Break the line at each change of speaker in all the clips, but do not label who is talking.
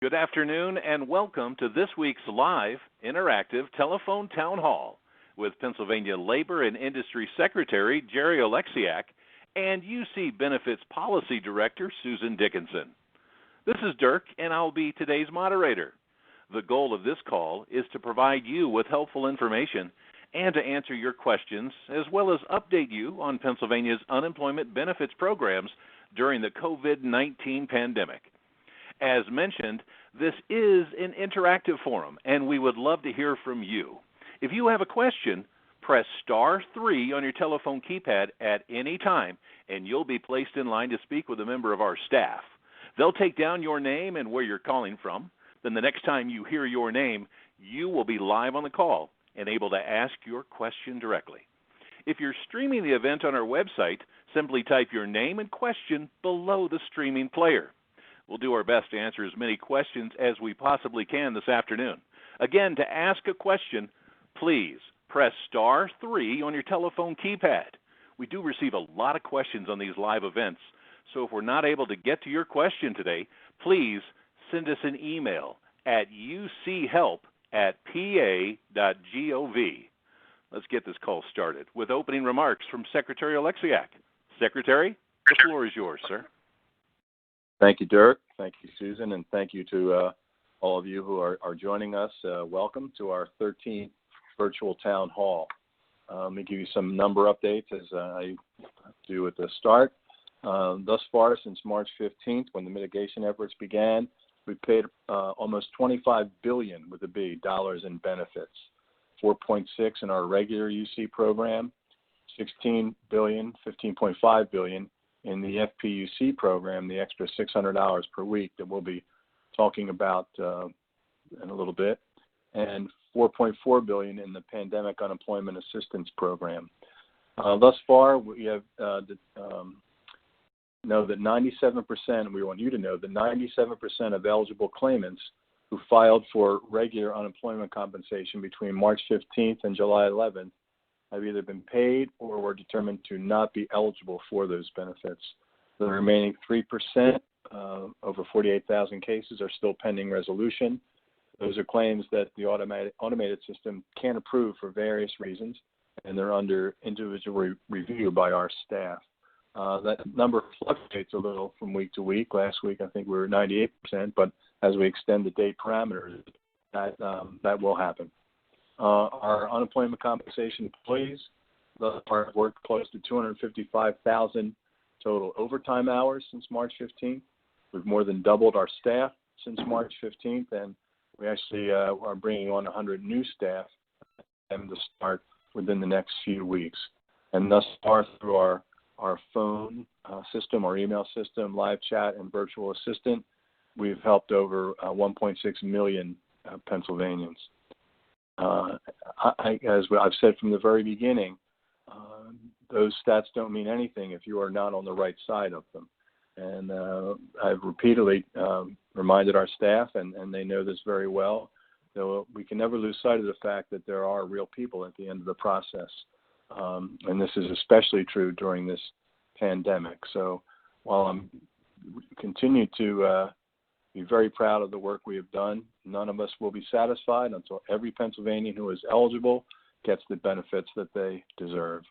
Good afternoon and welcome to this week's live interactive telephone town hall with Pennsylvania Labor and Industry Secretary Jerry Oleksiak and UC Benefits Policy Director Susan Dickinson. This is Dirk and I'll be today's moderator. The goal of this call is to provide you with helpful information and to answer your questions as well as update you on Pennsylvania's unemployment benefits programs during the COVID-19 pandemic. As mentioned, this is an interactive forum, and we would love to hear from you. If you have a question, press *3 on your telephone keypad at any time, and you'll be placed in line to speak with a member of our staff. They'll take down your name and where you're calling from. Then the next time you hear your name, you will be live on the call and able to ask your question directly. If you're streaming the event on our website, simply type your name and question below the streaming player. We'll do our best to answer as many questions as we possibly can this afternoon. Again, to ask a question, please press *3 on your telephone keypad. We do receive a lot of questions on these live events, so if we're not able to get to your question today, please send us an email at uchelp@pa.gov. Let's get this call started with opening remarks from Secretary Oleksiak. Secretary, the floor is yours, sir.
Thank you, Dirk. Thank you, Susan, and thank you to all of you who are joining us. Welcome to our 13th virtual town hall. Let me give you some number updates as I do at the start. Thus far, since March 15th, when the mitigation efforts began, we paid almost $25 billion with a B dollars in benefits, 4.6 in our regular UC program, 16 billion, 15.5 billion in the FPUC program, the extra 600 hours per week that we'll be talking about in a little bit, and 4.4 billion in the Pandemic Unemployment Assistance Program. Thus far, we have know that 97%, we want you to know that 97% of eligible claimants who filed for regular unemployment compensation between March 15th and July 11th have either been paid or were determined to not be eligible for those benefits. The remaining 3%, over 48,000 cases, are still pending resolution. Those are claims that the automated system can't approve for various reasons, and they're under individual review by our staff. That number fluctuates a little from week to week. Last week, I think we were 98%, but as we extend the date parameters, that will happen. Our unemployment compensation employees thus far have worked close to 255,000 total overtime hours since March 15th. We've more than doubled our staff since March 15th, and we actually are bringing on 100 new staff and to start within the next few weeks. And thus far, through our phone system, our email system, live chat, and virtual assistant, we've helped over 1.6 million Pennsylvanians. As I've said from the very beginning, those stats don't mean anything if you are not on the right side of them. And I've repeatedly reminded our staff, and they know this very well, though we can never lose sight of the fact that there are real people at the end of the process. And this is especially true during this pandemic. So while I'm continue to be very proud of the work we have done, none of us will be satisfied until every Pennsylvanian who is eligible gets the benefits that they deserve.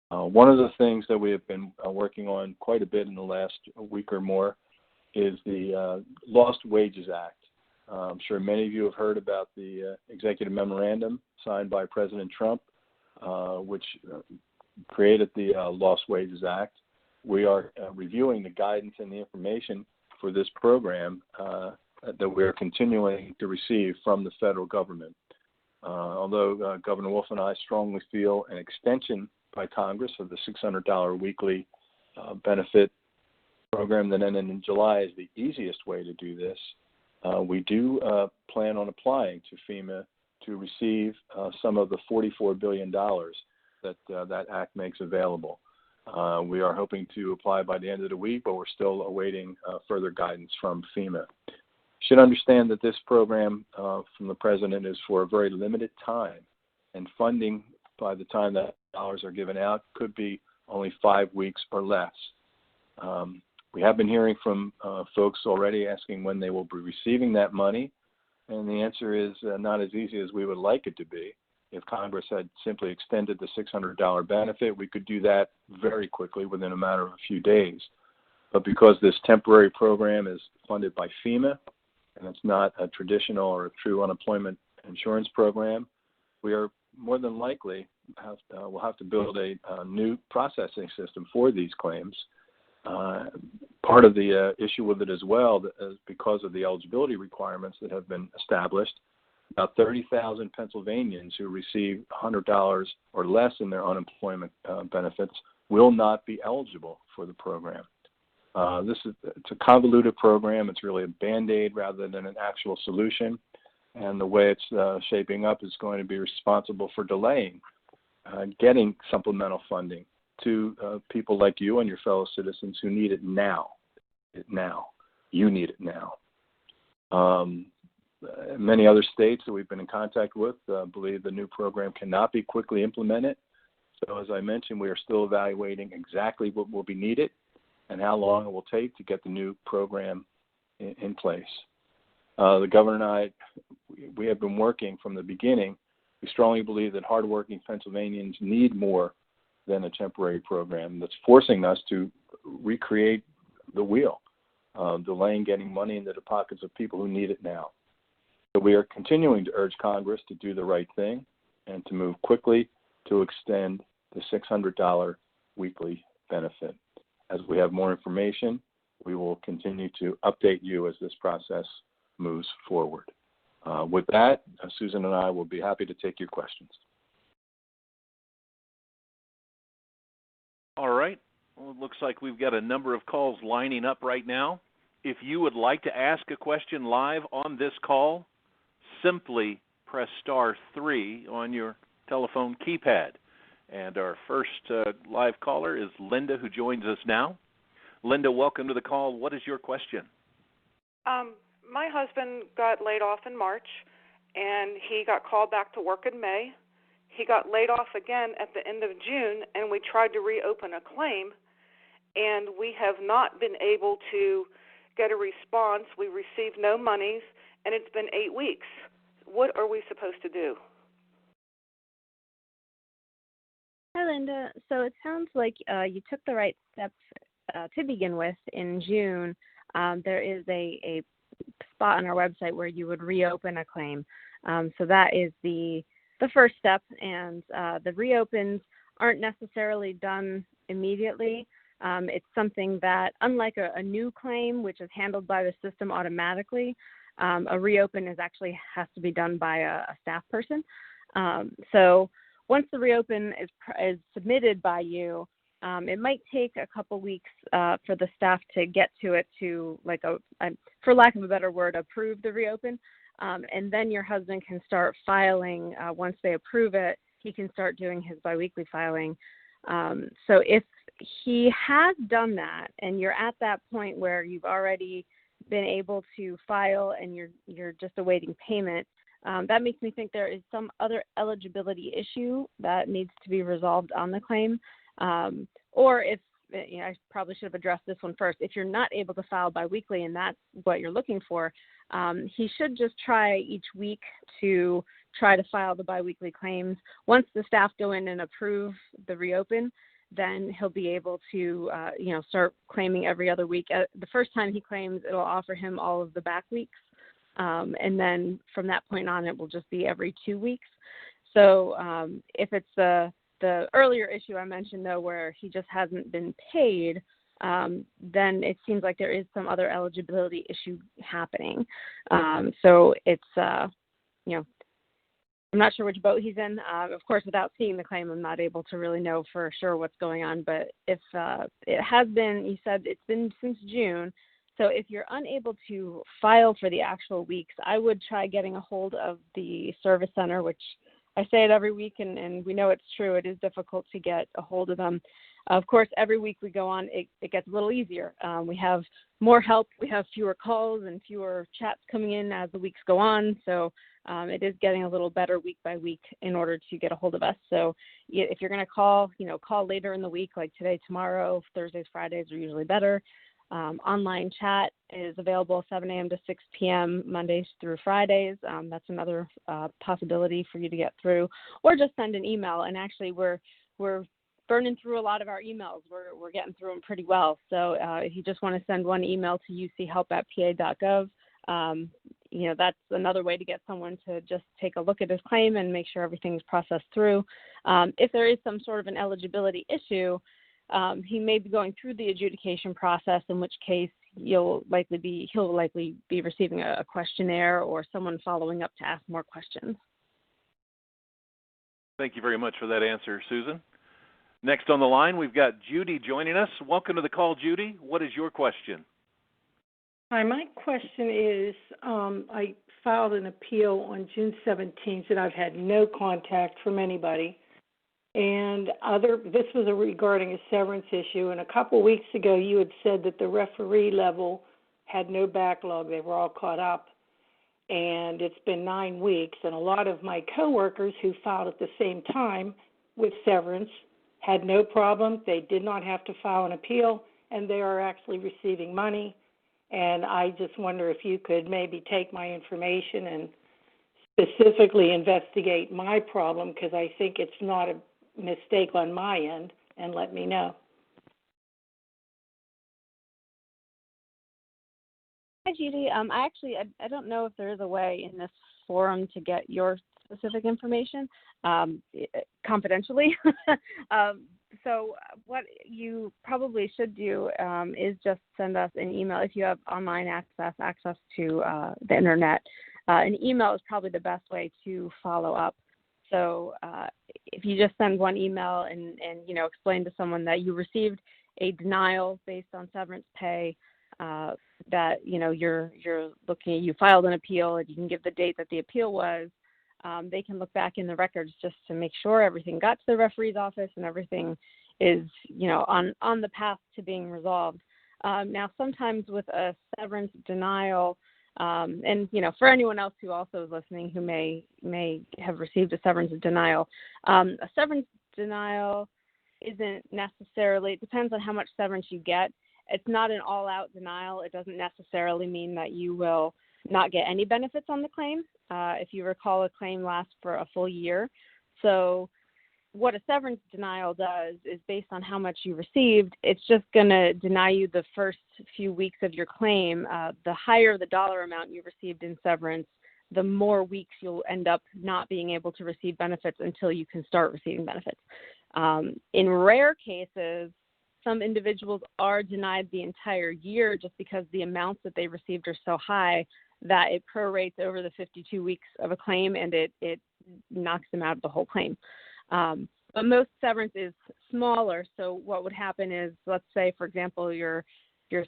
One of the things that we have been working on quite a bit in the last week or more is the Lost Wages Act. I'm sure many of you have heard about the executive memorandum signed by President Trump, which created the Lost Wages Act. We are reviewing the guidance and the information for this program that we are continuing to receive from the federal government. Although Governor Wolf and I strongly feel an extension by Congress of the $600 weekly benefit program that ended in July is the easiest way to do this, we do plan on applying to FEMA to receive some of the $44 billion that act makes available. We are hoping to apply by the end of the week, but we're still awaiting further guidance from FEMA. You should understand that this program from the President is for a very limited time, and funding by the time that dollars are given out could be only 5 weeks or less. We have been hearing from folks already asking when they will be receiving that money, and the answer is not as easy as we would like it to be. If Congress had simply extended the $600 benefit, we could do that very quickly within a matter of a few days. But because this temporary program is funded by FEMA, and it's not a traditional or a true unemployment insurance program, we are more than likely we'll have to build a new processing system for these claims. Part of the issue with it as well is because of the eligibility requirements that have been established. About 30,000 Pennsylvanians who receive $100 or less in their unemployment benefits will not be eligible for the program. It's a convoluted program. It's really a Band-Aid rather than an actual solution. And the way it's shaping up is going to be responsible for delaying getting supplemental funding to people like you and your fellow citizens who need it now. You need it now. Many other states that we've been in contact with believe the new program cannot be quickly implemented. So as I mentioned, we are still evaluating exactly what will be needed and how long it will take to get the new program in place. The governor and I, we have been working from the beginning. We strongly believe that hardworking Pennsylvanians need more than a temporary program that's forcing us to recreate the wheel, delaying getting money into the pockets of people who need it now. So we are continuing to urge Congress to do the right thing and to move quickly to extend the $600 weekly benefit. As we have more information, we will continue to update you as this process moves forward. With that, Susan and I will be happy to take your questions.
All right. Well, it looks like we've got a number of calls lining up right now. If you would like to ask a question live on this call, simply press *3 on your telephone keypad. And our first live caller is Linda, who joins us now. Linda, welcome to the call. What is your question?
My husband got laid off in March, and he got called back to work in May. He got laid off again at the end of June, and we tried to reopen a claim, and we have not been able to get a response. We received no monies, and it's been 8 weeks. What are we supposed to do?
Hi, Linda. So it sounds like you took the right steps to begin with in June. There is a spot on our website where you would reopen a claim. So that is the first step, and the reopens aren't necessarily done immediately. It's something that, unlike a new claim, which is handled by the system automatically, a reopen actually has to be done by a staff person. So once the reopen is submitted by you, it might take a couple weeks for the staff to get to it to, for lack of a better word, approve the reopen. And then your husband can start filing. Once they approve it, he can start doing his biweekly filing. So if he has done that and you're at that point where you've already been able to file and you're just awaiting payment, that makes me think there is some other eligibility issue that needs to be resolved on the claim. Or if, I probably should have addressed this one first. If you're not able to file biweekly and that's what you're looking for, he should just try each week to try to file the biweekly claims. Once the staff go in and approve the reopen, then he'll be able to, start claiming every other week. The first time he claims, it'll offer him all of the back weeks. And then from that point on, it will just be every 2 weeks. So if it's the earlier issue I mentioned, though, where he just hasn't been paid, then it seems like there is some other eligibility issue happening. So it's, I'm not sure which boat he's in. Of course, without seeing the claim, I'm not able to really know for sure what's going on. But if it has been, you said it's been since June. So if you're unable to file for the actual weeks, I would try getting a hold of the service center, which I say it every week, and we know it's true. It is difficult to get a hold of them. Of course, every week we go on, it gets a little easier. We have more help. We have fewer calls and fewer chats coming in as the weeks go on. So it is getting a little better week by week in order to get a hold of us. So if you're going to call, call later in the week, like today, tomorrow. Thursdays, Fridays are usually better. Online chat is available 7 a.m. to 6 p.m. Mondays through Fridays. That's another possibility for you to get through, or just send an email. And actually, we're burning through a lot of our emails. We're getting through them pretty well. So if you just want to send one email to uchelp@pa.gov, that's another way to get someone to just take a look at his claim and make sure everything's processed through. If there is some sort of an eligibility issue, he may be going through the adjudication process, in which case he'll likely be receiving a questionnaire or someone following up to ask more questions.
Thank you very much for that answer, Susan. Next on the line, we've got Judy joining us. Welcome to the call, Judy. What is your question?
Hi, my question is, I filed an appeal on June 17th, and I've had no contact from anybody. And this was regarding a severance issue. And a couple weeks ago, you had said that the referee level had no backlog. They were all caught up. And it's been 9 weeks. And a lot of my coworkers who filed at the same time with severance had no problem. They did not have to file an appeal, and they are actually receiving money. And I just wonder if you could maybe take my information and specifically investigate my problem, because I think it's not a mistake on my end, and let me know.
Hi, Judy. I don't know if there is a way in this forum to get your specific information confidentially. So what you probably should do is just send us an email if you have online access to the internet. An email is probably the best way to follow up. So if you just send one email and explain to someone that you received a denial based on severance pay, that you're looking, you filed an appeal, and you can give the date that the appeal was. They can look back in the records just to make sure everything got to the referee's office and everything is on the path to being resolved. Now, sometimes with a severance denial, and for anyone else who also is listening who may have received a severance denial, a severance denial isn't necessarily, it depends on how much severance you get. It's not an all-out denial. It doesn't necessarily mean that you will not get any benefits on the claim. If you recall, a claim lasts for a full year. So what a severance denial does is based on how much you received, it's just going to deny you the first few weeks of your claim. The higher the dollar amount you received in severance, the more weeks you'll end up not being able to receive benefits until you can start receiving benefits. In rare cases, some individuals are denied the entire year just because the amounts that they received are so high that it prorates over the 52 weeks of a claim, and it knocks them out of the whole claim. But most severance is smaller, so what would happen is, let's say, for example, your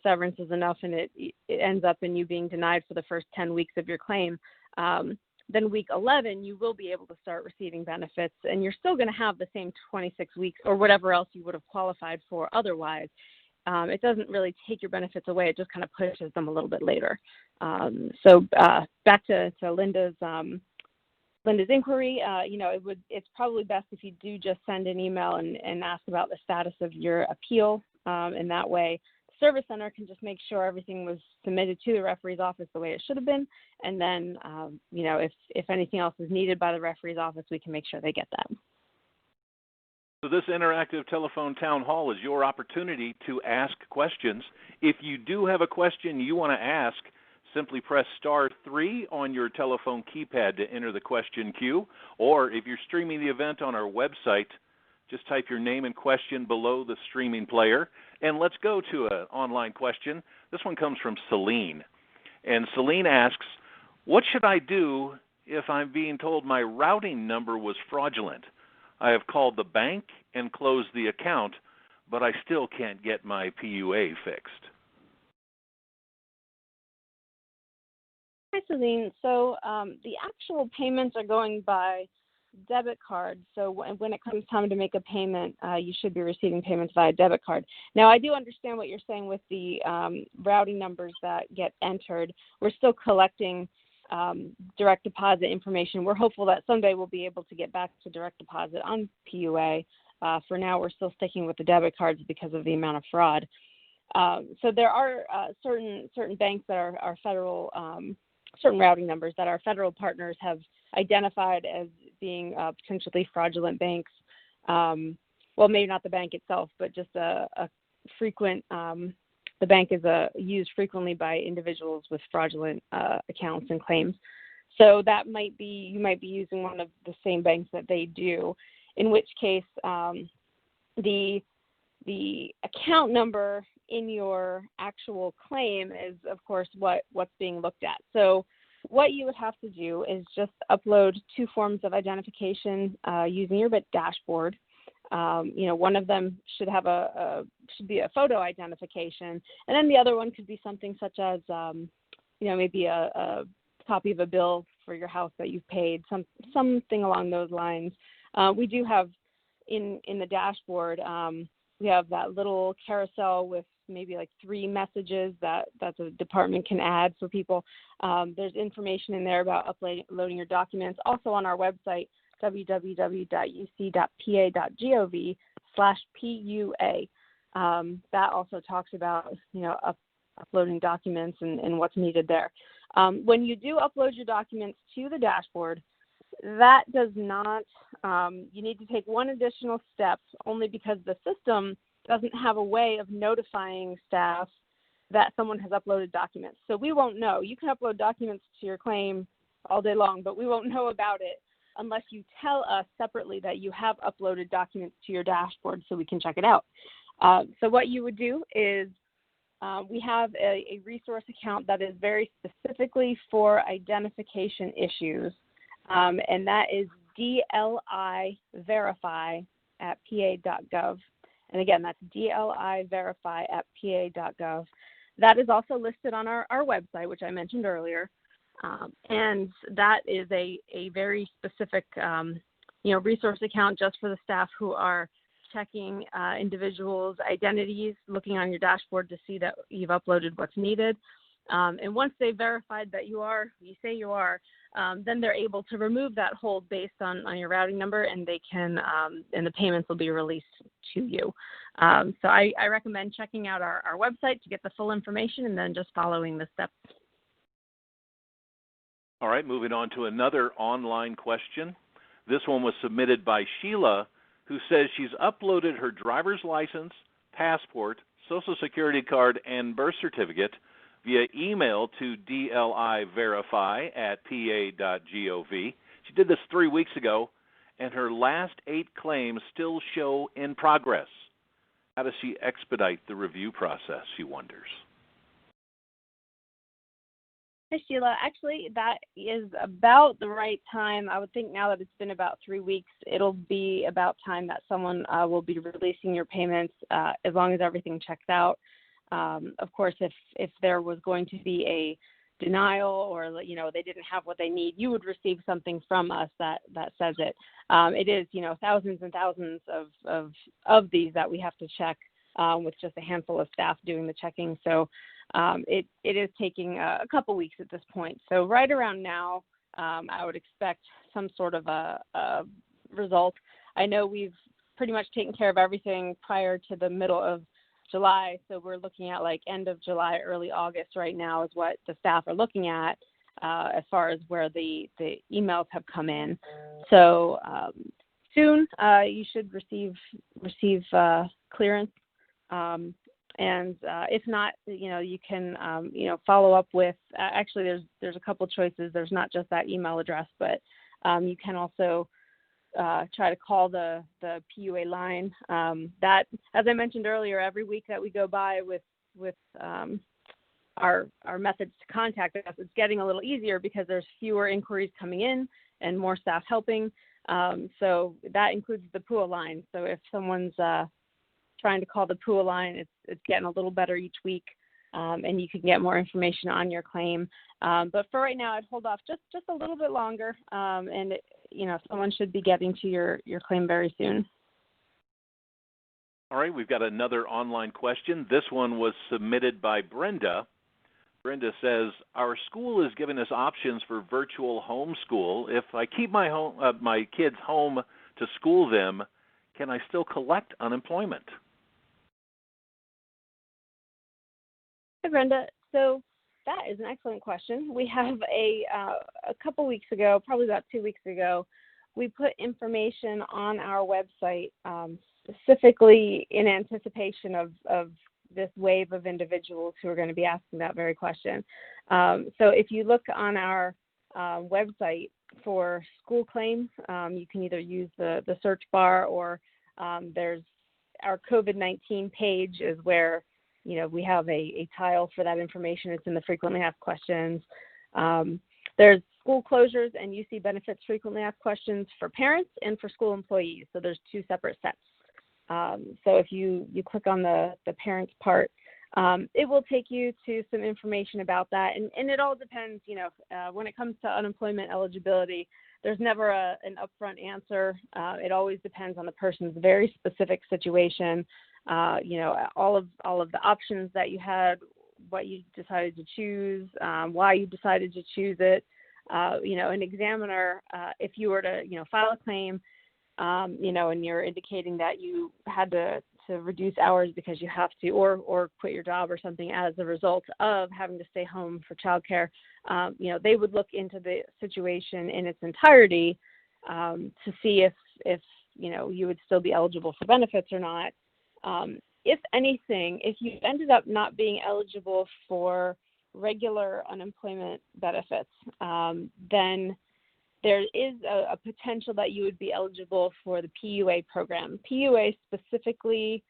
severance is enough and it ends up in you being denied for the first 10 weeks of your claim. Then week 11, you will be able to start receiving benefits, and you're still going to have the same 26 weeks or whatever else you would have qualified for otherwise. It doesn't really take your benefits away. It just kind of pushes them a little bit later. So back to Linda's inquiry, it's probably best if you do just send an email and ask about the status of your appeal. And that way, the service center can just make sure everything was submitted to the referee's office the way it should have been. And then, if anything else is needed by the referee's office, we can make sure they get that.
So this interactive telephone town hall is your opportunity to ask questions. If you do have a question you want to ask, simply press *3 on your telephone keypad to enter the question queue. Or if you're streaming the event on our website, just type your name and question below the streaming player. And let's go to an online question. This one comes from Celine. And Celine asks, what should I do if I'm being told my routing number was fraudulent? I have called the bank and closed the account, but I still can't get my PUA fixed.
Hi, Celine. So the actual payments are going by debit card. So when it comes time to make a payment, you should be receiving payments via debit card. Now, I do understand what you're saying with the routing numbers that get entered. We're still collecting direct deposit information. We're hopeful that someday we'll be able to get back to direct deposit on PUA. For now, we're still sticking with the debit cards because of the amount of fraud. So there are certain banks that are federal, certain routing numbers that our federal partners have identified as being potentially fraudulent banks. Well, maybe not the bank itself, but just a frequent. The bank is used frequently by individuals with fraudulent accounts and claims. So that you might be using one of the same banks that they do, in which case the account number in your actual claim is, of course, what's being looked at. So what you would have to do is just upload 2 forms of identification using your dashboard. One of them should have should be a photo identification, and then the other one could be something such as, maybe a copy of a bill for your house that you've paid, something along those lines. We do have in the dashboard, we have that little carousel with maybe like 3 messages that the department can add for people. There's information in there about uploading your documents. Also on our website, www.uc.pa.gov/PUA. That also talks about, uploading documents and what's needed there. When you do upload your documents to the dashboard, that does not, you need to take one additional step only because the system doesn't have a way of notifying staff that someone has uploaded documents. So we won't know. You can upload documents to your claim all day long, but we won't know about it unless you tell us separately that you have uploaded documents to your dashboard so we can check it out. So what you would do is we have a resource account that is very specifically for identification issues, and that is DLI-verify@pa.gov. And again, that's DLI-verify@pa.gov. That is also listed on our website, which I mentioned earlier. And that is a very specific, resource account just for the staff who are checking individuals' identities, looking on your dashboard to see that you've uploaded what's needed. And once they've verified that you say you are, then they're able to remove that hold based on your routing number, and they can, and the payments will be released to you. So I recommend checking out our website to get the full information and then just following the steps.
All right, moving on to another online question. This one was submitted by Sheila, who says she's uploaded her driver's license, passport, Social Security card, and birth certificate via email to DLI-verify@pa.gov. She did this 3 weeks ago, and her last 8 claims still show in progress. How does she expedite the review process, she wonders?
Hi, Sheila. Actually, that is about the right time. I would think now that it's been about 3 weeks, it'll be about time that someone will be releasing your payments as long as everything checks out. Of course, if there was going to be a denial or, they didn't have what they need, you would receive something from us that says it. It is, thousands and thousands of these that we have to check with just a handful of staff doing the checking. So it is taking a couple weeks at this point. So right around now, I would expect some sort of a result. I know we've pretty much taken care of everything prior to the middle of July, so we're looking at like end of July, early August right now is what the staff are looking at as far as where the emails have come in. So soon you should receive clearance. And if not, you can, follow up with, actually there's a couple choices. There's not just that email address, but you can also try to call the PUA line. That, as I mentioned earlier, every week that we go by with our methods to contact us, it's getting a little easier because there's fewer inquiries coming in and more staff helping. So that includes the PUA line. So if someone's trying to call the PUA line, it's getting a little better each week, and you can get more information on your claim. But for right now, I'd hold off just a little bit longer, and someone should be getting to your claim very soon.
All right, we've got another online question. This one was submitted by Brenda. Brenda says, our school is giving us options for virtual homeschool. If I keep my kids home to school them, can I still collect unemployment?
Hi, Brenda. So that is an excellent question. We have a couple weeks ago, probably about 2 weeks ago, we put information on our website specifically in anticipation of this wave of individuals who are going to be asking that very question. So if you look on our website for school claims, you can either use the search bar, or there's our COVID-19 page is where, we have a tile for that information. It's in the frequently asked questions. There's school closures and UC benefits frequently asked questions for parents and for school employees. So there's two separate sets. So if you click on the parents part, it will take you to some information about that. And it all depends, when it comes to unemployment eligibility, there's never an upfront answer. It always depends on the person's very specific situation. All of the options that you had, what you decided to choose, why you decided to choose it. An examiner, if you were to, file a claim, and you're indicating that you had to reduce hours because you have to, or quit your job or something as a result of having to stay home for childcare, they would look into the situation in its entirety to see if you would still be eligible for benefits or not. If anything, if you ended up not being eligible for regular unemployment benefits, then there is a potential that you would be eligible for the PUA program. PUA specifically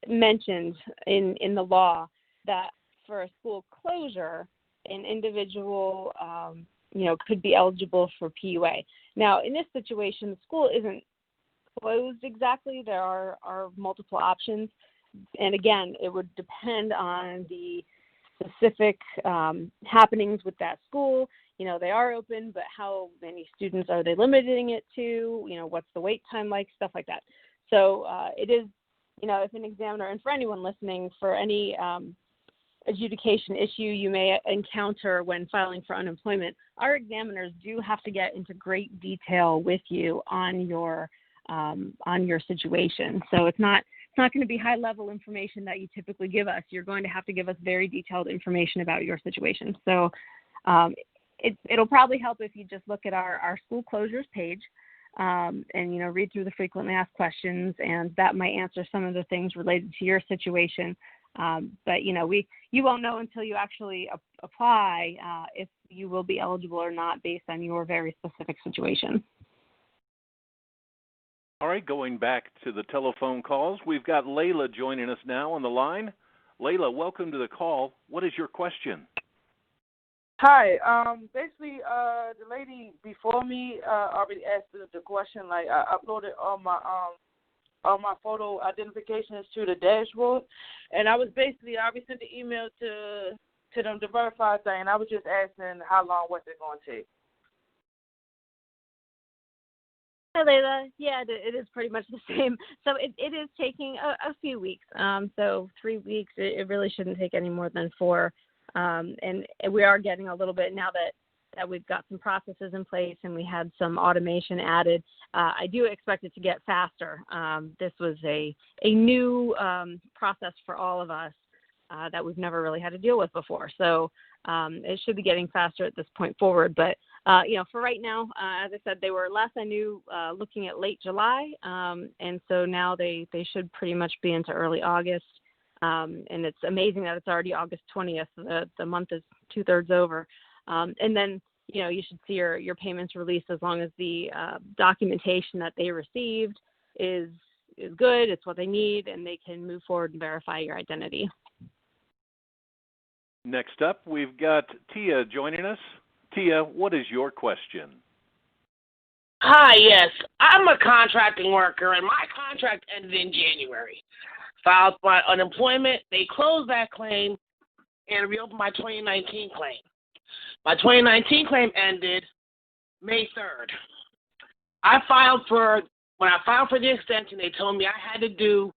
mentioned in the law that for a school closure, an individual, could be eligible for PUA. Now, in this situation, the school isn't closed exactly. There are multiple options. And again, it would depend on the specific happenings with that school. They are open, but how many students are they limiting it to? What's the wait time like? Stuff like that. So it is, if an examiner, and for anyone listening, for any adjudication issue you may encounter when filing for unemployment, our examiners do have to get into great detail with you on your situation. So it's not going to be high-level information that you typically give us. You're going to have to give us very detailed information about your situation. So it'll probably help if you just look at our school closures page and, read through the frequently asked questions, and that might answer some of the things related to your situation. But, you won't know until you actually apply if you will be eligible or not based on your very specific situation.
All right, going back to the telephone calls, we've got Layla joining us now on the line. Layla, welcome to the call. What is your question?
Hi. Basically, the lady before me already asked the question. Like, I uploaded all my photo identifications to the dashboard, and I already sent the email to them to verify thing. And I was just asking how long was it going to take.
Hi, Layla. Yeah, it is pretty much the same. So it is taking a few weeks. So 3 weeks, it really shouldn't take any more than 4. And we are getting a little bit now that we've got some processes in place and we had some automation added. I do expect it to get faster. This was a new process for all of us that we've never really had to deal with before. So it should be getting faster at this point forward. But, for right now, as I said, they were, last I knew, looking at late July. And so now they should pretty much be into early August. And it's amazing that it's already August 20th. The month is 2/3 over. And then, you should see your payments released as long as the documentation that they received is good. It's what they need, and they can move forward and verify your identity.
Next up, we've got Tia joining us. Tia, what is your question?
Hi, yes. I'm a contracting worker, and my contract ended in January. Filed my unemployment. They closed that claim and reopened my 2019 claim. My 2019 claim ended May 3rd. When I filed for the extension, they told me I had to do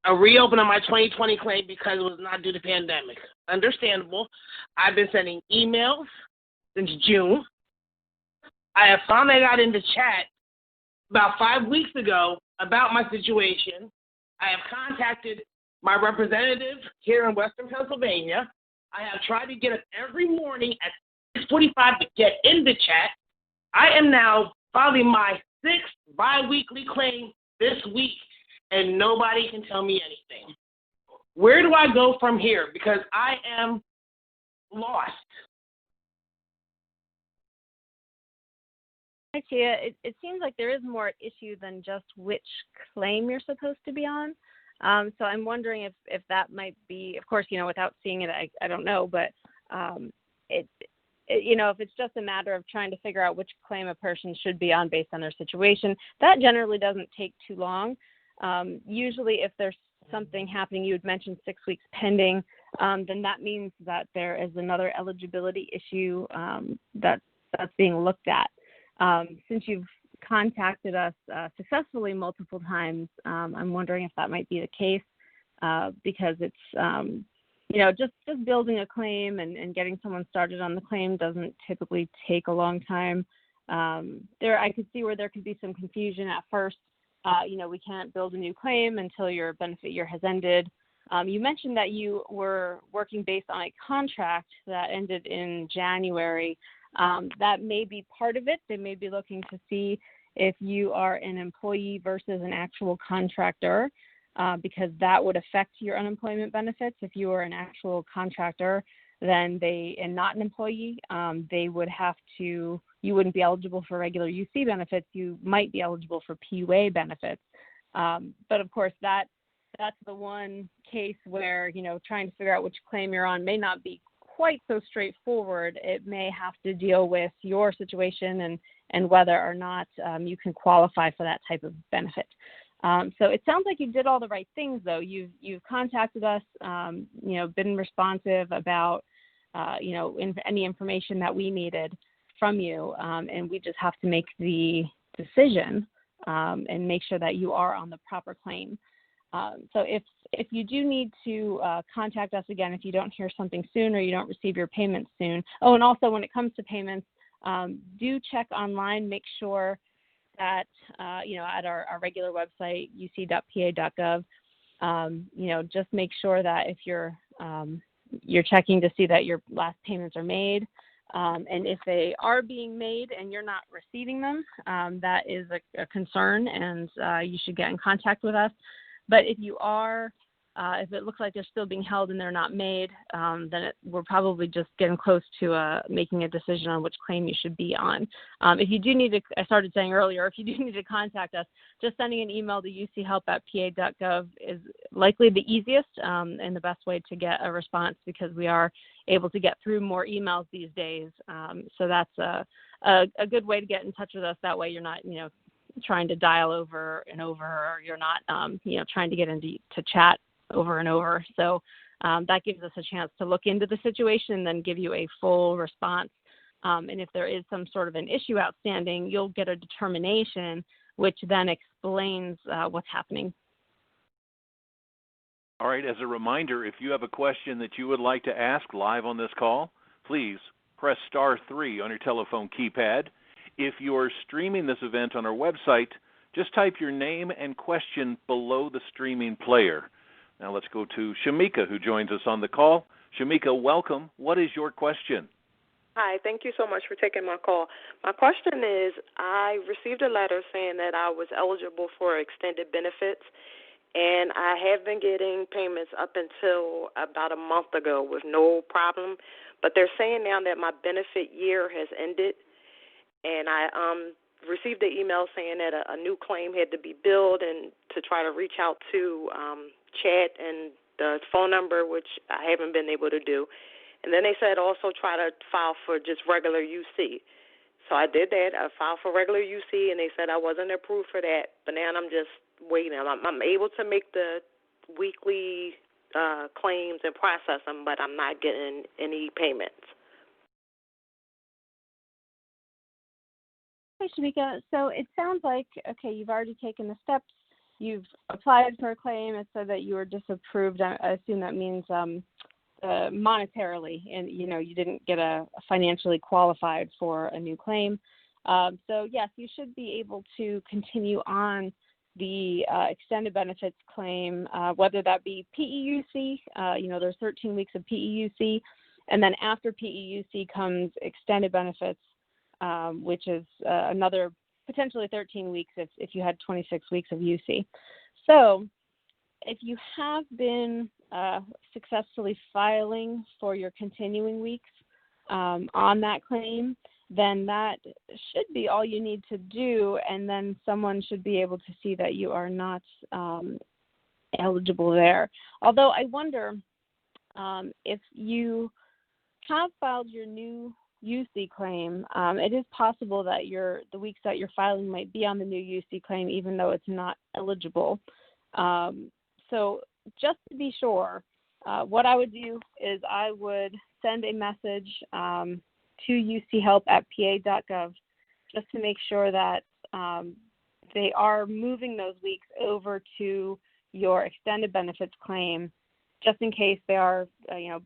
a reopen of my 2020 claim because it was not due to pandemic. Understandable. I've been sending emails since June. I have finally got into chat about 5 weeks ago about my situation. I have contacted my representative here in Western Pennsylvania. I have tried to get up every morning at 6:45 to get in the chat. I am now filing my 6th biweekly claim this week, and nobody can tell me anything. Where do I go from here? Because I am lost.
Actually, it seems like there is more at issue than just which claim you're supposed to be on. So I'm wondering if that might be, of course, without seeing it, I don't know, but if it's just a matter of trying to figure out which claim a person should be on based on their situation, that generally doesn't take too long. Usually if there's something happening, you had mentioned 6 weeks pending, then that means that there is another eligibility issue that's being looked at. Since you've contacted us successfully multiple times, I'm wondering if that might be the case, because it's, just building a claim and getting someone started on the claim doesn't typically take a long time. I could see where there could be some confusion at first. We can't build a new claim until your benefit year has ended. You mentioned that you were working based on a contract that ended in January. That may be part of it. They may be looking to see if you are an employee versus an actual contractor, because that would affect your unemployment benefits. If you are an actual contractor, then and not an employee, you wouldn't be eligible for regular UC benefits. You might be eligible for PUA benefits. But of course, that's the one case where, trying to figure out which claim you're on may not be quite so straightforward. It may have to deal with your situation and whether or not you can qualify for that type of benefit. So it sounds like you did all the right things, though. You've contacted us, been responsive about, any information that we needed from you, and we just have to make the decision and make sure that you are on the proper claim. So if you do need to contact us again, if you don't hear something soon or you don't receive your payments soon. Oh, and also when it comes to payments, do check online, make sure that, at our regular website, uc.pa.gov, just make sure that if you're checking to see that your last payments are made, and if they are being made and you're not receiving them, that is a concern, and you should get in contact with us. But if you are, if it looks like they're still being held and they're not made, then we're probably just getting close to making a decision on which claim you should be on. If you do need to, I started saying earlier, if you do need to contact us, just sending an email to uchelp@pa.gov is likely the easiest and the best way to get a response, because we are able to get through more emails these days. So that's a good way to get in touch with us. That way you're not, trying to dial over and over, or you're not, trying to get into chat over and over. So that gives us a chance to look into the situation and then give you a full response. And if there is some sort of an issue outstanding, you'll get a determination, which then explains what's happening.
All right. As a reminder, if you have a question that you would like to ask live on this call, please press *3 on your telephone keypad. If you're streaming this event on our website, just type your name and question below the streaming player. Now let's go to Shamika, who joins us on the call. Shamika, welcome. What is your question?
Hi, thank you so much for taking my call. My question is, I received a letter saying that I was eligible for extended benefits, and I have been getting payments up until about a month ago with no problem. But they're saying now that my benefit year has ended, and I received an email saying that a new claim had to be billed and to try to reach out to chat and the phone number, which I haven't been able to do. And then they said also try to file for just regular UC. So I did that. I filed for regular UC, and they said I wasn't approved for that. But now I'm just waiting. I'm able to make the weekly claims and process them, but I'm not getting any payments.
Hey, Shamika. So it sounds like, okay, you've already taken the steps. You've applied for a claim. It said that you were disapproved. I assume that means monetarily, and you didn't get a financially qualified for a new claim. So yes, you should be able to continue on the extended benefits claim, whether that be PEUC, there's 13 weeks of PEUC, and then after PEUC comes extended benefits, which is another potentially 13 weeks if you had 26 weeks of UC. So if you have been successfully filing for your continuing weeks on that claim, then that should be all you need to do, and then someone should be able to see that you are not eligible there. Although I wonder if you have filed your new UC claim, it is possible that the weeks that you're filing might be on the new UC claim, even though it's not eligible. So just to be sure, what I would do is I would send a message to uchelp@pa.gov just to make sure that they are moving those weeks over to your extended benefits claim, just in case they are,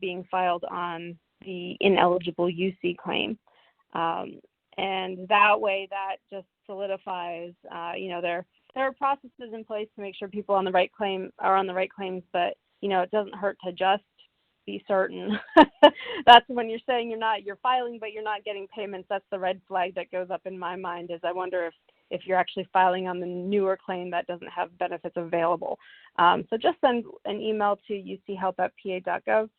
being filed on the ineligible UC claim. And that way, that just solidifies, there are processes in place to make sure people on the right claim are on the right claims, but, it doesn't hurt to just be certain. That's when you're saying you're filing, but you're not getting payments. That's the red flag that goes up in my mind, is I wonder if you're actually filing on the newer claim that doesn't have benefits available. So just send an email to uchelp@pa.gov,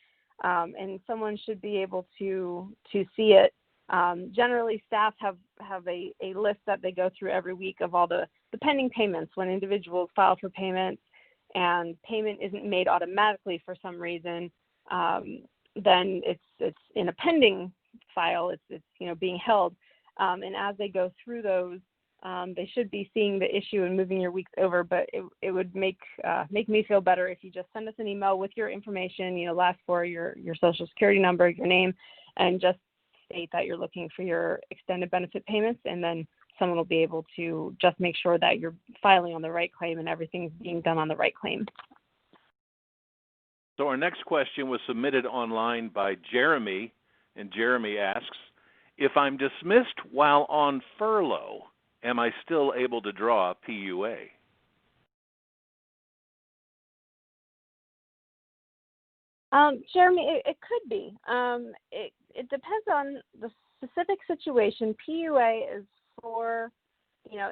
and someone should be able to see it. Generally, staff have a list that they go through every week of all the pending payments. When individuals file for payments and payment isn't made automatically for some reason, then it's in a pending file. It's being held, and as they go through those, they should be seeing the issue and moving your weeks over. But it would make me feel better if you just send us an email with your information, last four, your social security number, your name, and just state that you're looking for your extended benefit payments, and then someone will be able to just make sure that you're filing on the right claim and everything's being done on the right claim.
So our next question was submitted online by Jeremy, and Jeremy asks, if I'm dismissed while on furlough, am I still able to draw a PUA?
Jeremy, it could be. It depends on the specific situation. PUA is for,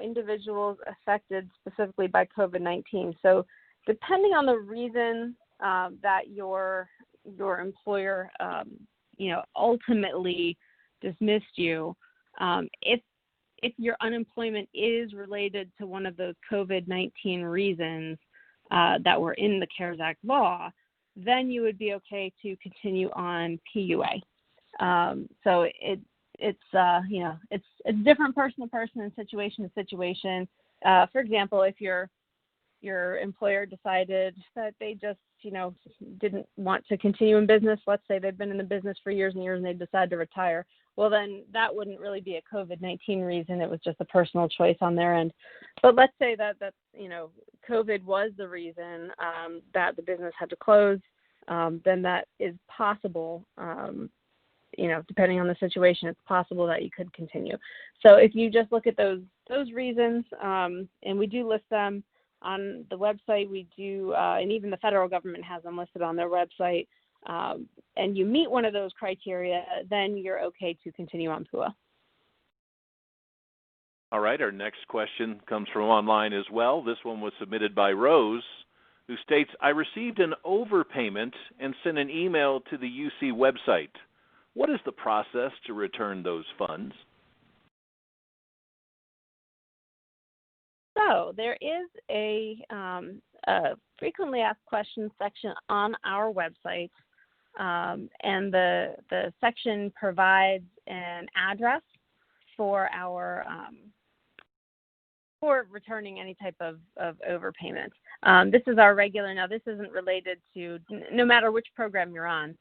individuals affected specifically by COVID-19. So depending on the reason that your employer, ultimately dismissed you, if your unemployment is related to one of those COVID-19 reasons that were in the CARES Act law, then you would be okay to continue on PUA. So it's different person to person and situation to situation. For example, if your employer decided that they just, didn't want to continue in business, let's say they've been in the business for years and years and they decide to retire, well, then that wouldn't really be a COVID-19 reason. It was just a personal choice on their end. But let's say that COVID was the reason that the business had to close, then that is possible. Depending on the situation, it's possible that you could continue. So if you just look at those reasons, and we do list them on the website, we do, and even the federal government has them listed on their website, and you meet one of those criteria, then you're okay to continue on PUA.
All right, our next question comes from online as well. This one was submitted by Rose, who states, I received an overpayment and sent an email to the UC website. What is the process to return those funds?
So there is a frequently asked questions section on our website, and the section provides an address for our for returning any type of overpayment. This is our regular. Now, this isn't related to, no matter which program you're on,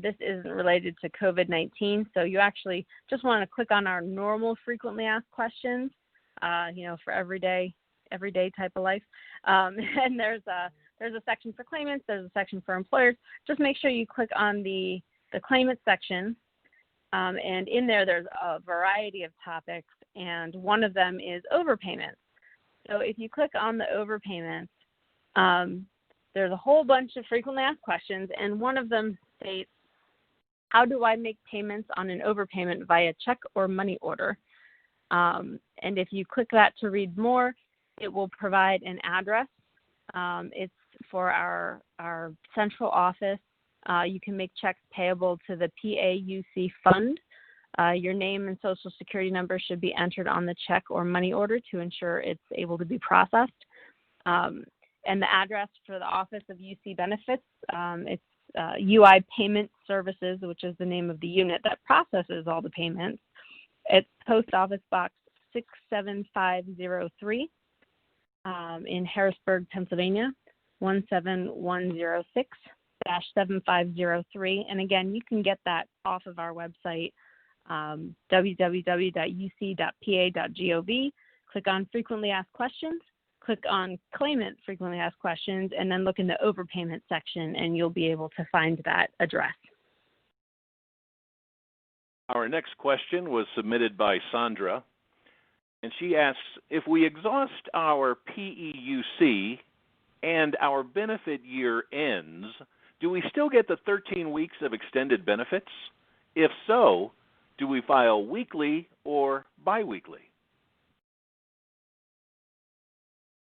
this isn't related to COVID-19. So you actually just want to click on our normal frequently asked questions, for everyday type of life. And there's a section for claimants. There's a section for employers. Just make sure you click on the claimant section. And in there's a variety of topics, and one of them is overpayments. So if you click on the overpayments, there's a whole bunch of frequently asked questions, and one of them states, how do I make payments on an overpayment via check or money order? And if you click that to read more, it will provide an address. It's for our central office. You can make checks payable to the PAUC fund. Your name and social security number should be entered on the check or money order to ensure it's able to be processed. And the address for the Office of UC Benefits, it's UI Payment Services, which is the name of the unit that processes all the payments. It's Post Office Box 67503 in Harrisburg, Pennsylvania, 17106-7503. And again, you can get that off of our website, www.uc.pa.gov. Click on Frequently Asked Questions. Click on Claimant Frequently Asked Questions, and then look in the Overpayment section, and you'll be able to find that address.
Our next question was submitted by Sandra, and she asks, if we exhaust our PEUC and our benefit year ends, do we still get the 13 weeks of extended benefits? If so, do we file weekly or biweekly?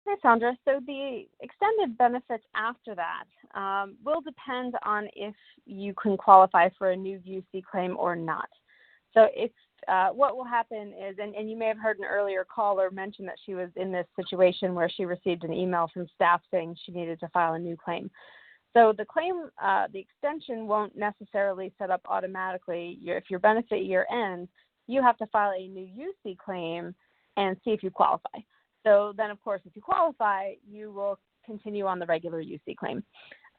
Hi, Sandra. So the extended benefits after that will depend on if you can qualify for a new UC claim or not. So if what will happen is, and you may have heard an earlier caller mention that she was in this situation where she received an email from staff saying she needed to file a new claim. So the claim, the extension won't necessarily set up automatically. If your benefit year ends, you have to file a new UC claim and see if you qualify. So then, of course, if you qualify, you will continue on the regular UC claim.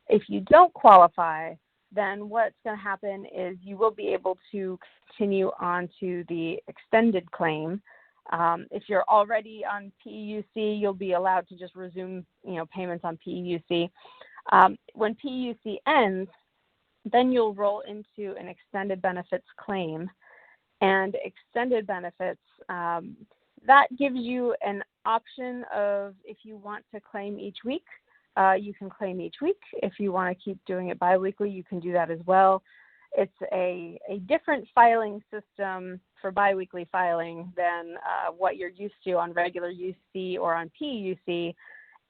If you don't qualify, then what's going to happen is you will be able to continue on to the extended claim. If you're already on PEUC, you'll be allowed to just resume, payments on PEUC. When PEUC ends, then you'll roll into an extended benefits claim. And extended benefits, that gives you an option of if you want to claim each week, you can claim each week. If you want to keep doing it biweekly, you can do that as well. It's a different filing system for biweekly filing than what you're used to on regular UC or on PUC.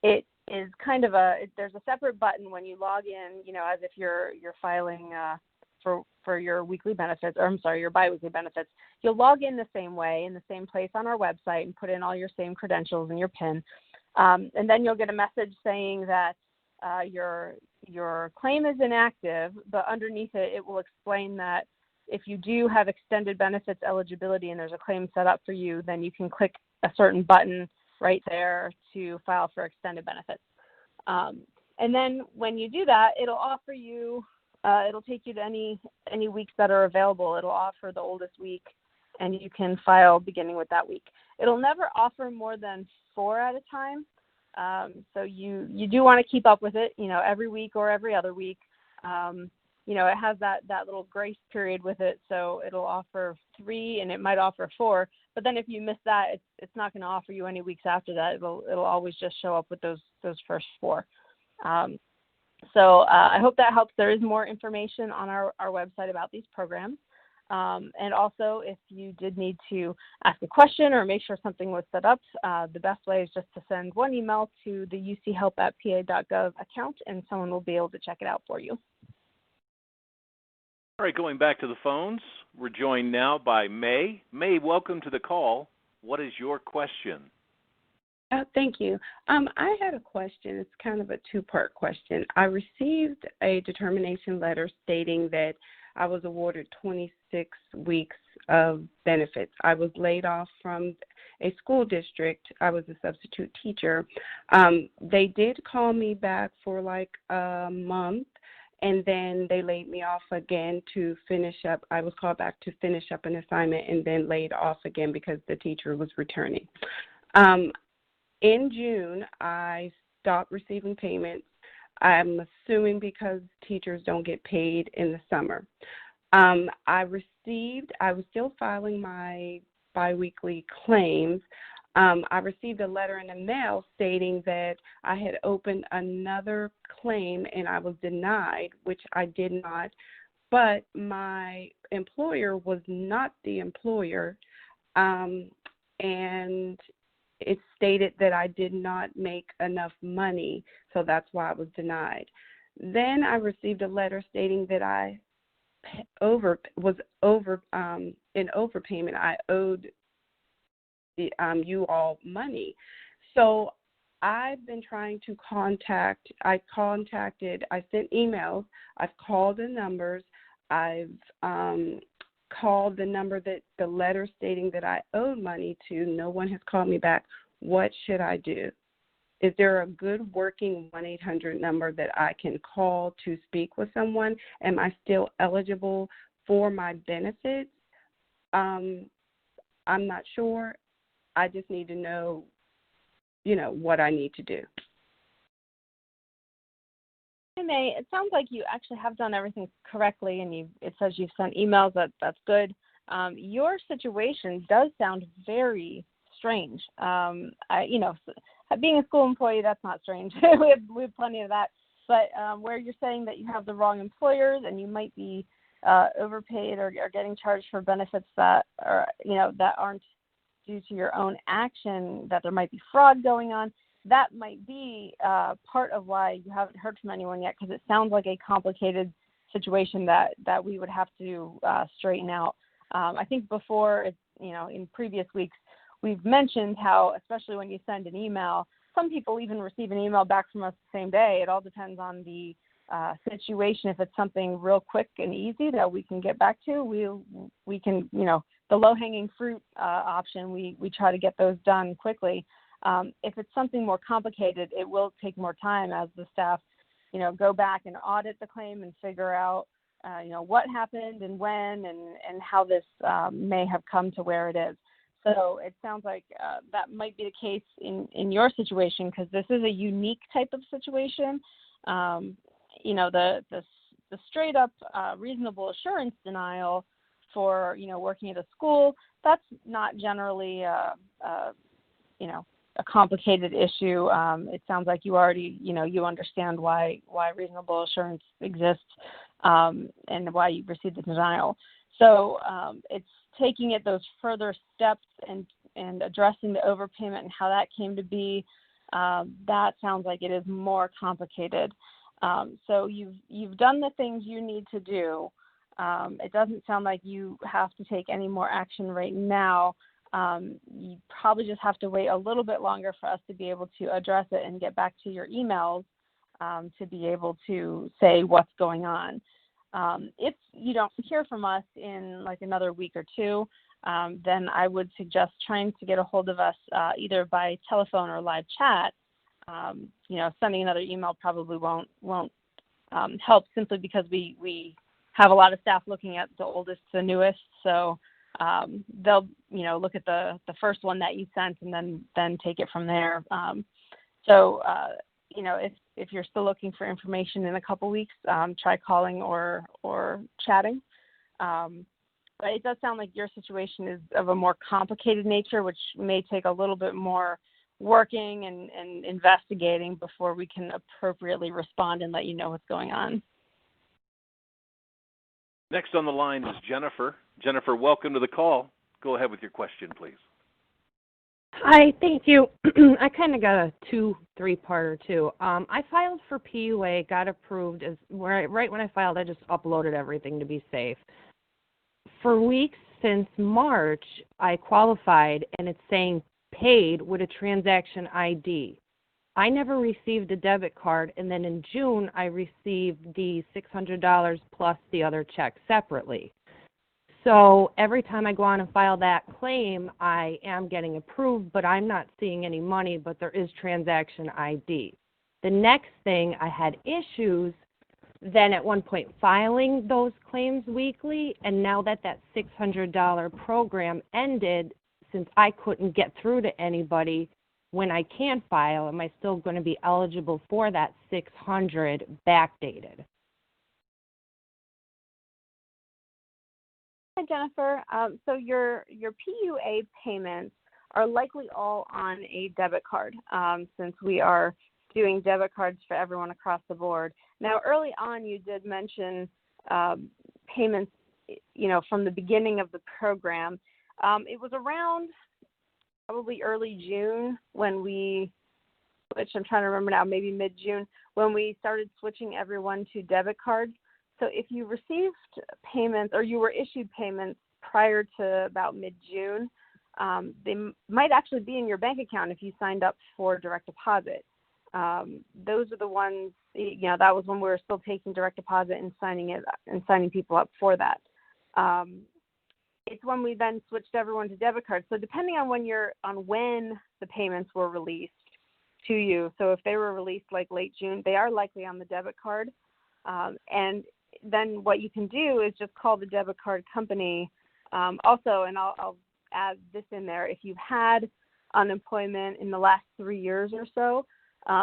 It is kind of there's a separate button when you log in, as if you're filing for your weekly benefits, your biweekly benefits. You'll log in the same way, in the same place on our website, and put in all your same credentials and your PIN. And then you'll get a message saying that your claim is inactive, but underneath it, it will explain that if you do have extended benefits eligibility and there's a claim set up for you, then you can click a certain button right there to file for extended benefits. And then when you do that, it'll offer you, it'll take you to any weeks that are available. It'll offer the oldest week, and you can file beginning with that week. It'll never offer more than 4 at a time. So you do want to keep up with it, every week or every other week. It has that little grace period with it, so it'll offer 3 and it might offer 4. But then if you miss that, it's not going to offer you any weeks after that. It'll always just show up with those first 4. So I hope that helps. There is more information on our website about these programs. And also, if you did need to ask a question or make sure something was set up, the best way is just to send one email to the uchelp@pa.gov account, and someone will be able to check it out for you.
All right, going back to the phones, we're joined now by May. May, welcome to the call. What is your question?
Thank you. I had a question. It's kind of a 2-part question. I received a determination letter stating that I was awarded 26 weeks of benefits. I was laid off from a school district. I was a substitute teacher. They did call me back for like a month, and then they laid me off again to finish up. I was called back to finish up an assignment and then laid off again because the teacher was returning. In June, I stopped receiving payments. I'm assuming because teachers don't get paid in the summer. I was still filing my biweekly claims, I received a letter in the mail stating that I had opened another claim and I was denied, which I did not. But my employer was not the employer, and it stated that I did not make enough money, so that's why I was denied. Then I received a letter stating that I was in overpayment. I owed you all money. So I've been trying to I sent emails, I've called the numbers, I've called the number that the letter stating that I owed money to. No one has called me back. What should I do? Is there a good working 1-800 number that I can call to speak with someone? Am I still eligible for my benefits? I'm not sure. I just need to know, what I need to do.
Hey, May, it sounds like you actually have done everything correctly, and it says you've sent emails. That's good. Your situation does sound very strange. Being a school employee, that's not strange. we have plenty of that. But where you're saying that you have the wrong employers and you might be overpaid or getting charged for benefits that are, that aren't due to your own action, that there might be fraud going on, that might be part of why you haven't heard from anyone yet, because it sounds like a complicated situation that we would have to straighten out. I think before, in previous weeks, we've mentioned how, especially when you send an email, some people even receive an email back from us the same day. It all depends on the situation. If it's something real quick and easy that we can get back to, we can, the low-hanging fruit option, we try to get those done quickly. If it's something more complicated, it will take more time as the staff, go back and audit the claim and figure out, what happened and when and how this may have come to where it is. So it sounds like that might be the case in your situation, because this is a unique type of situation. The straight up reasonable assurance denial for, working at a school, that's not generally a complicated issue. It sounds like you already, you understand why reasonable assurance exists and why you received the denial. So it's taking it those further steps and addressing the overpayment and how that came to be. That sounds like it is more complicated. So you've done the things you need to do. It doesn't sound like you have to take any more action right now. You probably just have to wait a little bit longer for us to be able to address it and get back to your emails to be able to say what's going on. If you don't hear from us in like another week or two, then I would suggest trying to get a hold of us either by telephone or live chat. Sending another email probably won't help, simply because we have a lot of staff looking at the oldest to newest. So they'll look at the first one that you sent and then take it from there. If you're still looking for information in a couple weeks, try calling or chatting. But it does sound like your situation is of a more complicated nature, which may take a little bit more working and investigating before we can appropriately respond and let you know what's going on.
Next on the line is Jennifer. Jennifer, welcome to the call. Go ahead with your question, please.
Hi, thank you. I kind of got a 2-3-parter too. I filed for PUA, got approved. Right when I filed, I just uploaded everything to be safe. For weeks since March, I qualified, and it's saying paid with a transaction ID. I never received a debit card, and then in June, I received the $600 plus the other check separately. So every time I go on and file that claim, I am getting approved, but I'm not seeing any money, but there is transaction ID. The next thing, I had issues then at one point filing those claims weekly, and now that $600 program ended, since I couldn't get through to anybody when I can file, am I still going to be eligible for that $600 backdated?
Hi, Jennifer. So your PUA payments are likely all on a debit card, since we are doing debit cards for everyone across the board. Now, early on, you did mention payments, from the beginning of the program. It was around probably early June when we switched. I'm trying to remember now, maybe mid-June, when we started switching everyone to debit cards. So if you received payments or you were issued payments prior to about mid-June, they might actually be in your bank account if you signed up for direct deposit. Those are the ones, that was when we were still taking direct deposit and signing people up for that. It's when we then switched everyone to debit cards. So depending on when the payments were released to you, so if they were released like late June, they are likely on the debit card. And then what you can do is just call the debit card company. Also, and I'll add this in there, if you've had unemployment in the last 3 years or so,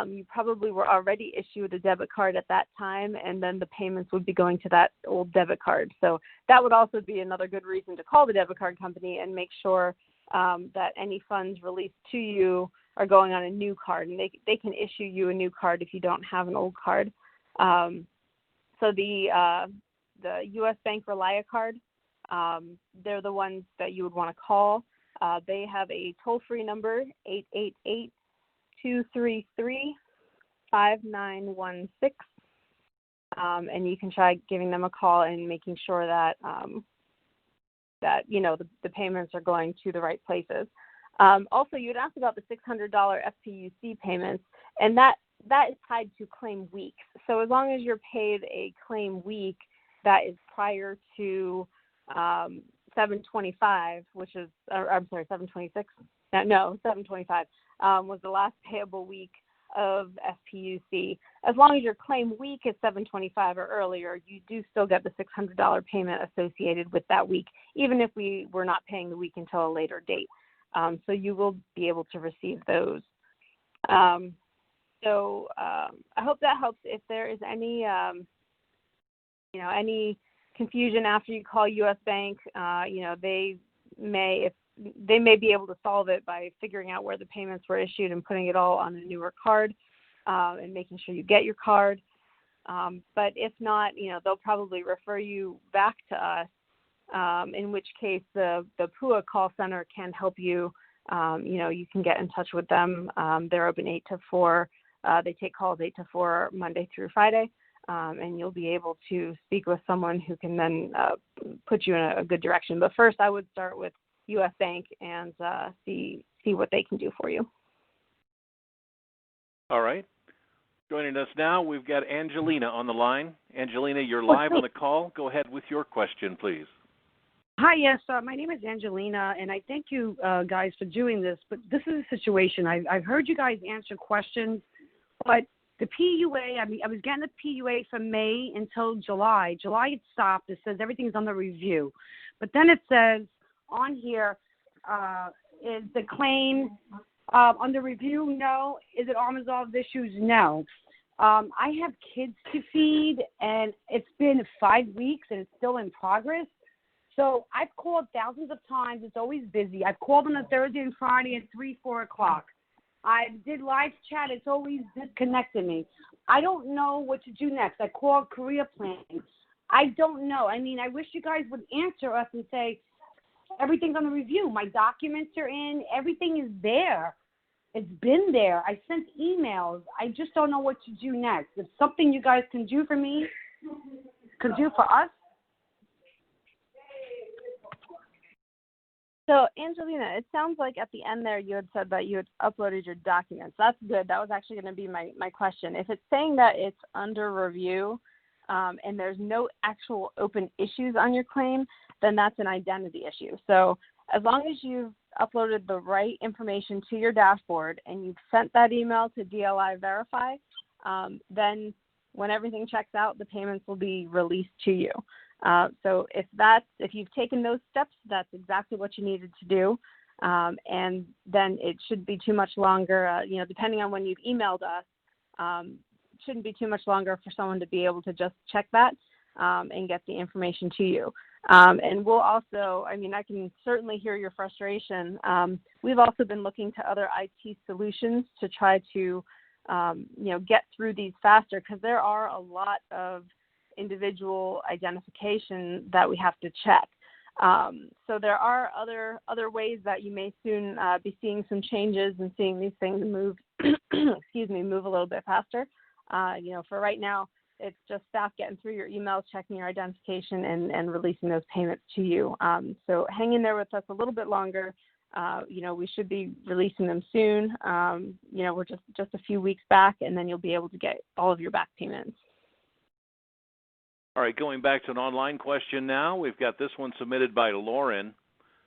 you probably were already issued a debit card at that time, and then the payments would be going to that old debit card. So that would also be another good reason to call the debit card company and make sure that any funds released to you are going on a new card, and they can issue you a new card if you don't have an old card. So the U.S. Bank Relia card, they're the ones that you would want to call. They have a toll-free number, 888-233-5916, and you can try giving them a call and making sure that the payments are going to the right places. Also, you'd asked about the $600 FPUC payments, and that is tied to claim weeks. So as long as you're paid a claim week that is prior to 7/25, which is, I'm sorry, 7/26? No, 7/25 was the last payable week of FPUC. As long as your claim week is 7/25 or earlier, you do still get the $600 payment associated with that week, even if we were not paying the week until a later date. So you will be able to receive those. So I hope that helps. If there is any, any confusion after you call U.S. Bank, they may be able to solve it by figuring out where the payments were issued and putting it all on a newer card and making sure you get your card. But if not, they'll probably refer you back to us, in which case the PUA call center can help you. You can get in touch with them. They're open 8 to 4. They take calls 8 to 4 Monday through Friday, and you'll be able to speak with someone who can then put you in a good direction. But first, I would start with U.S. Bank and see what they can do for you.
All right. Joining us now, we've got Angelina on the line. Angelina, you're live on the call. Go ahead with your question, please.
Hi, yes. My name is Angelina, and I thank you guys for doing this. But this is a situation. I've heard you guys answer questions, but the PUA, I was getting the PUA from May until July. July it stopped. It says everything's under review. But then it says on here, is the claim under review? No. Is it unresolved issues? No. I have kids to feed, and it's been 5 weeks, and it's still in progress. So I've called thousands of times. It's always busy. I've called on a Thursday and Friday at 3, 4 o'clock. I did live chat. It's always disconnected me. I don't know what to do next. I called career planning. I don't know. I wish you guys would answer us and say, everything's on the review. My documents are in. Everything is there. It's been there. I sent emails. I just don't know what to do next. If something you guys can do for me, can do for us.
So, Angelina, it sounds like at the end there you had said that you had uploaded your documents. That's good. That was actually going to be my question. If it's saying that it's under review and there's no actual open issues on your claim, then that's an identity issue. So as long as you've uploaded the right information to your dashboard and you've sent that email to DLI Verify, then when everything checks out, the payments will be released to you. So if you've taken those steps, that's exactly what you needed to do. And then it shouldn't be too much longer, depending on when you've emailed us, it shouldn't be too much longer for someone to be able to just check that and get the information to you. And we'll also, I mean, I can certainly hear your frustration. We've also been looking to other IT solutions to try to, get through these faster, because there are a lot of individual identification that we have to check. So there are other ways that you may soon be seeing some changes and seeing these things move, move a little bit faster. For right now, it's just staff getting through your emails, checking your identification, and releasing those payments to you. So hang in there with us a little bit longer. We should be releasing them soon. We're just a few weeks back, and then you'll be able to get all of your back payments.
All right, going back to an online question now. We've got this one submitted by Lauren,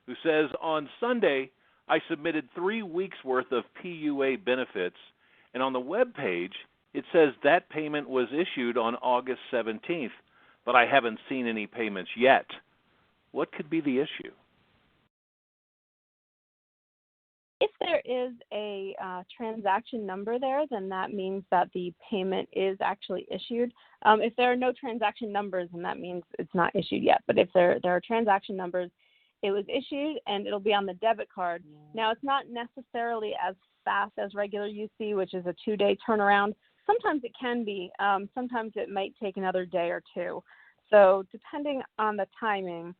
who says, on Sunday, I submitted 3 weeks' worth of PUA benefits, and on the web page, it says that payment was issued on August 17th, but I haven't seen any payments yet. What could be the issue?
If there is a transaction number there, then that means that the payment is actually issued. If there are no transaction numbers, then that means it's not issued yet. But if there are transaction numbers, it was issued and it'll be on the debit card. Now, it's not necessarily as fast as regular UC, which is a 2-day turnaround. Sometimes it can be. Sometimes it might take another day or two. So depending on the timing,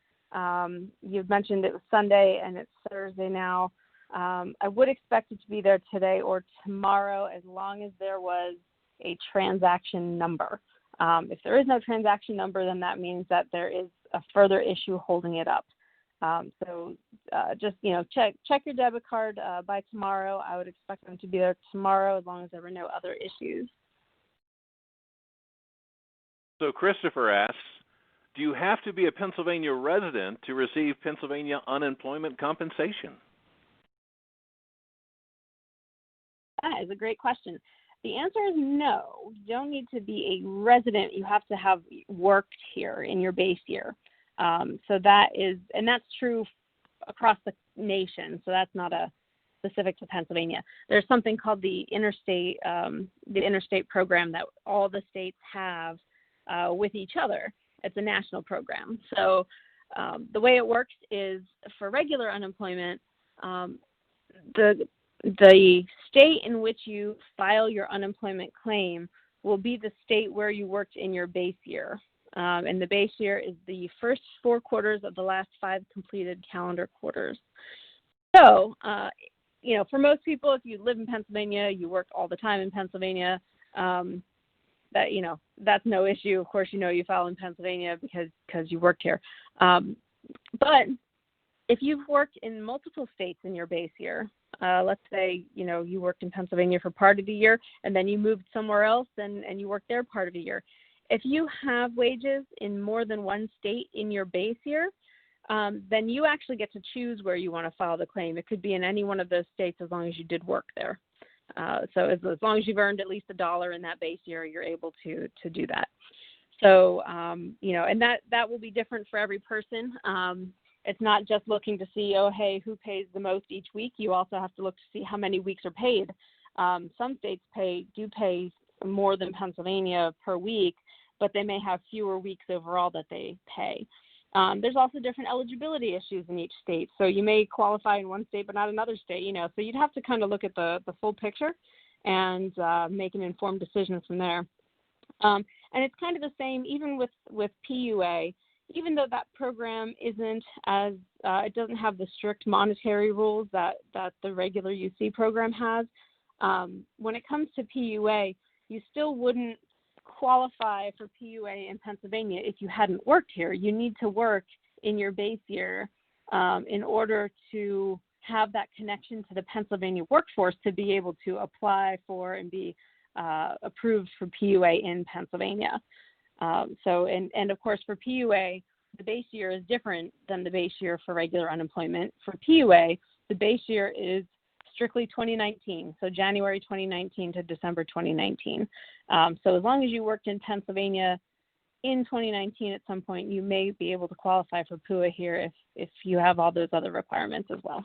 you've mentioned it was Sunday and it's Thursday now. I would expect it to be there today or tomorrow, as long as there was a transaction number. If there is no transaction number, then that means that there is a further issue holding it up. Just check your debit card by tomorrow. I would expect them to be there tomorrow, as long as there were no other issues.
So Christopher asks, do you have to be a Pennsylvania resident to receive Pennsylvania unemployment compensation?
That is a great question. The answer is no. You don't need to be a resident. You have to have worked here in your base year. So that is, and that's true across the nation. So that's not specific to Pennsylvania. There's something called the interstate program that all the states have with each other. It's a national program. So the way it works is, for regular unemployment, the state in which you file your unemployment claim will be the state where you worked in your base year. And the base year is the first 4 quarters of the last 5 completed calendar quarters. So, for most people, if you live in Pennsylvania, you work all the time in Pennsylvania, that's no issue. Of course, you file in Pennsylvania because you worked here. But if you've worked in multiple states in your base year, let's say, you worked in Pennsylvania for part of the year and then you moved somewhere else and you worked there part of the year. If you have wages in more than one state in your base year, then you actually get to choose where you want to file the claim. It could be in any one of those states as long as you did work there. So as long as you've earned at least $1 in that base year, you're able to do that. So, and that will be different for every person. It's not just looking to see, who pays the most each week. You also have to look to see how many weeks are paid. Some states do pay more than Pennsylvania per week, but they may have fewer weeks overall that they pay. There's also different eligibility issues in each state. So you may qualify in one state but not another state, So you'd have to kind of look at the full picture and make an informed decision from there. And it's kind of the same even with PUA. Even though that program isn't as, it doesn't have the strict monetary rules that the regular UC program has, when it comes to PUA, you still wouldn't qualify for PUA in Pennsylvania if you hadn't worked here. You need to work in your base year in order to have that connection to the Pennsylvania workforce to be able to apply for and be approved for PUA in Pennsylvania. And of course, for PUA, the base year is different than the base year for regular unemployment. For PUA, the base year is strictly 2019, so January 2019 to December 2019. So as long as you worked in Pennsylvania in 2019 at some point, you may be able to qualify for PUA here if you have all those other requirements as well.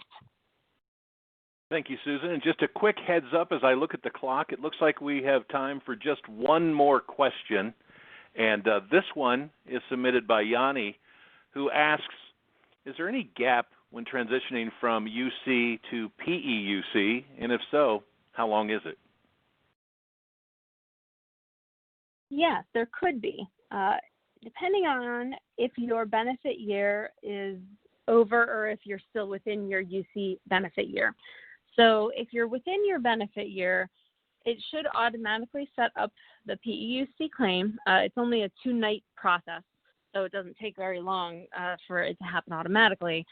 Thank you, Susan. And just a quick heads up as I look at the clock, it looks like we have time for just one more question. And this one is submitted by Yanni, who asks, is there any gap when transitioning from UC to PEUC? And if so, how long is it?
Yes, there could be, depending on if your benefit year is over or if you're still within your UC benefit year. So if you're within your benefit year, it should automatically set up the PEUC claim. It's only a 2-night process, so it doesn't take very long for it to happen automatically.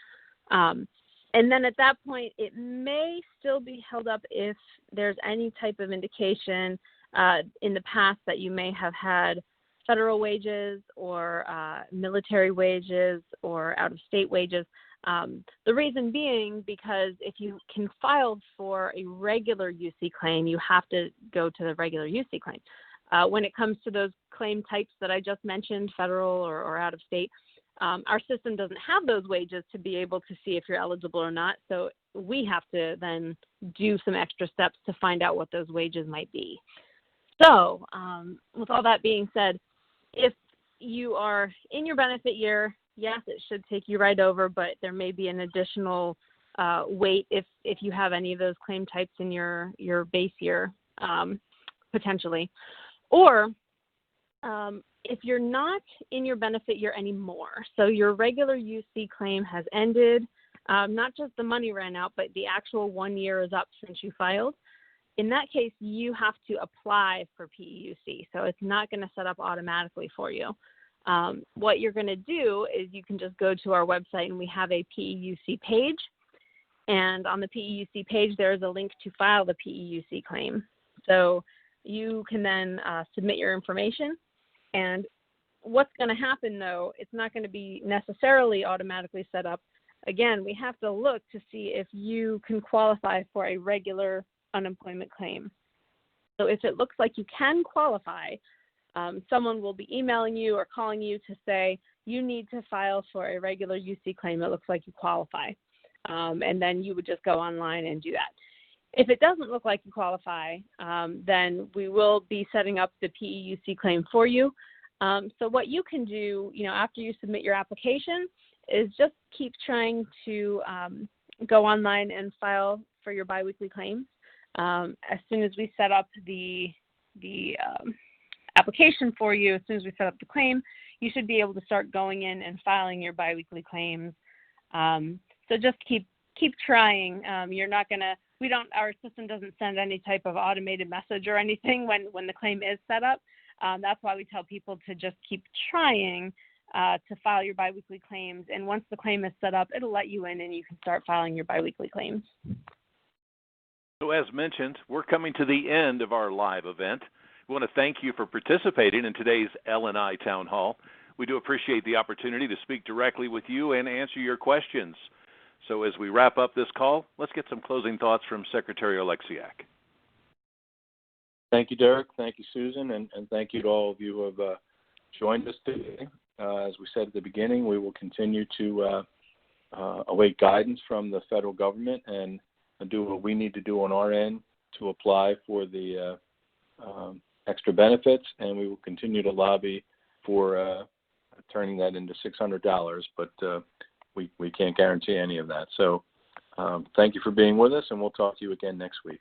And then at that point, it may still be held up if there's any type of indication in the past that you may have had federal wages or military wages or out-of-state wages. The reason being because if you can file for a regular UC claim, you have to go to the regular UC claim. When it comes to those claim types that I just mentioned, federal or out-of-state, our system doesn't have those wages to be able to see if you're eligible or not. So we have to then do some extra steps to find out what those wages might be. So with all that being said, if you are in your benefit year, yes, it should take you right over, but there may be an additional wait if you have any of those claim types in your base year, potentially. Or if you're not in your benefit year anymore, so your regular UC claim has ended, not just the money ran out, but the actual 1 year is up since you filed, in that case, you have to apply for PEUC. So it's not going to set up automatically for you. What you're going to do is you can just go to our website and we have a PEUC page. And on the PEUC page, there is a link to file the PEUC claim. So you can then submit your information. And what's going to happen, though, it's not going to be necessarily automatically set up. Again, we have to look to see if you can qualify for a regular unemployment claim. So if it looks like you can qualify, someone will be emailing you or calling you to say you need to file for a regular UC claim. It looks like you qualify. And then you would just go online and do that. If it doesn't look like you qualify, then we will be setting up the PEUC claim for you. So what you can do, after you submit your application is just keep trying to go online and file for your biweekly claims. As soon as we set up the application for you, as soon as we set up the claim, you should be able to start going in and filing your biweekly claims. So just keep trying. You're not gonna. Our system doesn't send any type of automated message or anything when the claim is set up. That's why we tell people to just keep trying to file your biweekly claims. And once the claim is set up, it'll let you in and you can start filing your biweekly claims.
So as mentioned, we're coming to the end of our live event. We want to thank you for participating in today's L&I Town Hall. We do appreciate the opportunity to speak directly with you and answer your questions. So as we wrap up this call, let's get some closing thoughts from Secretary Oleksiak.
Thank you, Derek. Thank you, Susan. And thank you to all of you who have joined us today. As we said at the beginning, we will continue to await guidance from the federal government and do what we need to do on our end to apply for the extra benefits, and we will continue to lobby for turning that into $600, but we can't guarantee any of that. So thank you for being with us, and we'll talk to you again next week.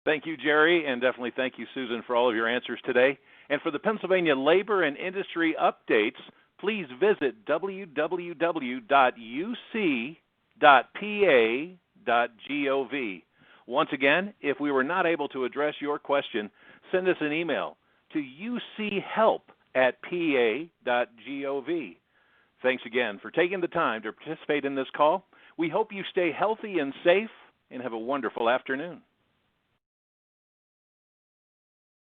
Thank you, Jerry, and definitely thank you, Susan, for all of your answers today. And for the Pennsylvania labor and industry updates, please visit www.uc.pa.gov. Once again, if we were not able to address your question, send us an email to uchelp@pa.gov. Thanks again for taking the time to participate in this call. We hope you stay healthy and safe and have a wonderful afternoon.